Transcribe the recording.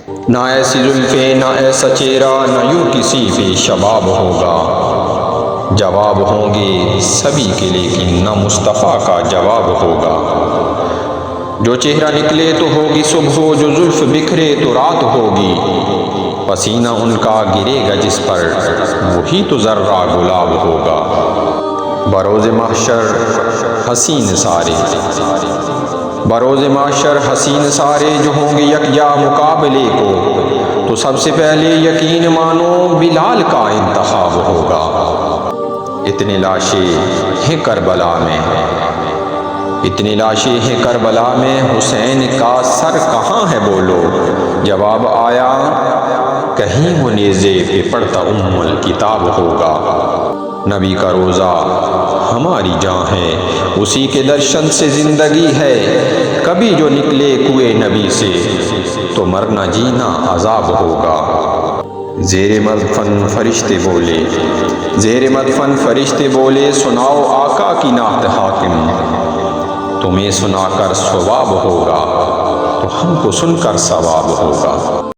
نہ ایسی زلفیں نہ ایسا چہرہ نہ یوں کسی پہ شباب ہوگا، جواب ہوں گے سبھی کے لیکن نہ مصطفیٰ کا جواب ہوگا۔ جو چہرہ نکلے تو ہوگی صبح، جو زلف بکھرے تو رات ہوگی، پسینہ ان کا گرے گا جس پر وہی تو ذرہ گلاب ہوگا۔ بروز محشر حسین سارے، بروز محشر حسین سارے جو ہوں گے یکجا مقابلے کو، تو سب سے پہلے یقین مانو بلال کا انتخاب ہوگا۔ اتنے لاشیں ہیں کربلا میں، اتنی لاشیں ہیں کربلا میں، حسین کا سر کہاں ہے بولو؟ جواب آیا کہیں وہ نیزے پہ پڑھتا ام الکتاب ہوگا۔ نبی کا روزہ ہماری جاں ہے، اسی کے درشن سے زندگی ہے، کبھی جو نکلے کوئے نبی سے تو مرنا جینا عذاب ہوگا۔ زیر مدفن فرشتے بولے، زیر مدفن فرشتے بولے، سناؤ آقا کی نعت حاکم، تمہیں سنا کر ثواب ہوگا تو ہم کو سن کر ثواب ہوگا۔